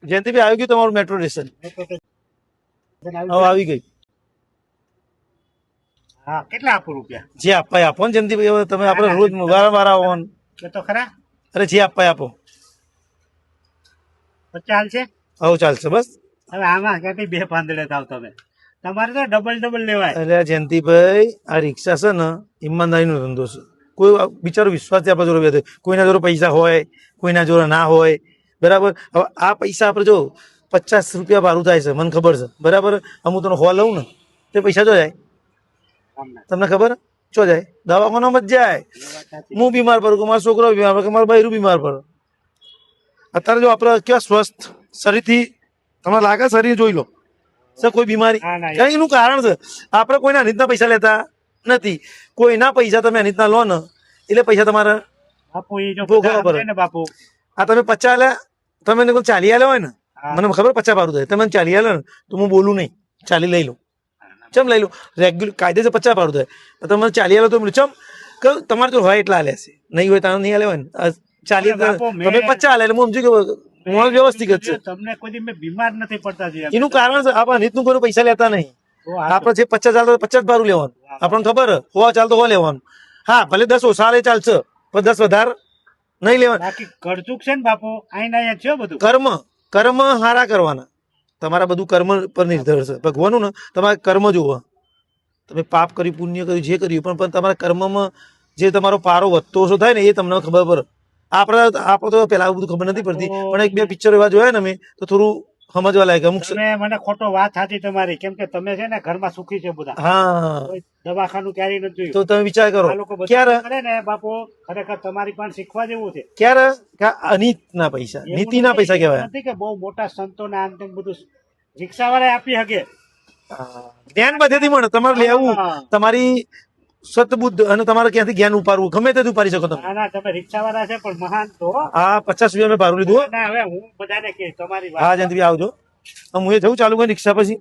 જયંતિભાઈ આવી ગયું તમારું મેટ્રો સ્ટેશન? આવી ગઈ. હા, કેટલા આપો રૂપિયા? જે આપવા આપો ને જયંતિભાઈ. હવે તમે આપણે રોજ વારંવાર આવો ને. તો ખરા. અરે જે આપવા આપો. તો ચાલશે. આવું ચાલશે બસ. હવે આમાં ક્યાંથી બે પાંદડે થાવ તમે? તમારે તો ડબલ લેવાય. એટલે જયંતિભાઈ આ રિક્ષા છે ને ઈમાનદારીનો ધંધો છે. કોઈ બિચારો વિશ્વાસ આપણા જોડે બેસે. કોઈના જોડે પૈસા હોય, કોઈના જોડે ના હોય, બરાબર. હવે આ પૈસા આપણે જો 50 રૂપિયા ભાડું થાય છે, મને ખબર છે, બરાબર. હું તને હો લઉં ને તે પૈસા જો જાય તમને ખબર ચો જાય? દવાખાનામાં જ જાય. હું બીમાર પડું કે મારો છોકરો બીમાર પડે કે મારું બૈરું બીમાર પડે. અત્યારે જો આપણે કેવા સ્વસ્થ શરીરથી તમને લાગે શરીર જોઈ લો સર કોઈ બીમારી? એનું કારણ છે આપણે કોઈના અનિતના પૈસા લેતા નથી. કોઈના પૈસા તમે અનિતના લો ને એટલે પૈસા તમારે ભોગવવા પડે. બાપુ આ તમે 50 લે, તમે 40 આલે હોય ને, મને ખબર 50 ભાડું થાય, તમે 40 આલે ને તો હું બોલું નહીં, 40 લઈ લો. ચમ લઈ લો? રેગ્યુલર કાયદેસર 50 ભાડું થાય. તમે 40 આલો તો ચમ કે તમારે તો હોય એટલા આલે છે, નહીં હોય તો નહીં આલે હોય ને. 40 તમે 50 આલે એટલે હું સમજી ગયો મોલ વ્યવસ્થિત જ છે. તમને કોઈ બીમાર નથી પડતા. એનું કારણ છે આપણે અનિતનું કોઈ પૈસા લેતા નહીં. આપણે જે 50 ચાલતો 50 ભાડું લેવાનું. આપણને ખબર હો ચાલતો હો લેવાનું. હા ભલે 10 ઓછા લે ચાલશે, પણ 10 વધારે નહીં લેવાનું. બાકી કરચુક છે ને બાપુ, અહીંયા છે બધું. કર્મ હારા કરવાના. તમારા બધું કર્મ પર નિર્ભર છે. ભગવાનનું ને તમારે કર્મ જોવા. તમે પાપ કર્યું, પુણ્ય કર્યું, જે કર્યું, પણ તમારા કર્મમાં જે તમારો પારો વધતો ઓછો થાય ને એ તમને ખબર પડે. આપણે તો પેલા બધું ખબર નથી પડતી, પણ એક બે પિક્ચર એવા જોયા ને મેં તો થોડું સમજવા લાગે. અમુક મને ખોટો વાત સાચી તમારી, કેમ કે તમે છે ને ઘરમાં સુખી છે બધા. હા, દવાખાનું ક્યારેય નથી. તો તમે વિચાર કરો ક્યારે ને બાપુ ખરેખર તમારી પણ શીખવા જેવું છે. ક્યારે અનિત ના પૈસા, નીતિ ના પૈસા કહેવાય. નથી કે બહુ મોટા સંતો ને આમ તેમ બધું રિક્ષા વાળા આપી શકે. જ્ઞાન બધેથી મળે. તમારે લેવું, તમારી સતબુદ્ધ અને તમારે ક્યાંથી જ્ઞાન ઉપાડવું ગમે તે ઉપાડી શકો તમે. તમે રિક્ષા વાળા છે પણ મહાન તો. હા 50 રૂપિયા મેં ભાડું લીધું. હવે હું બધાને કે તમારી હા જયંતિભાઈ આવજો. હું એ જવું ચાલુ કરી રિક્ષા પછી.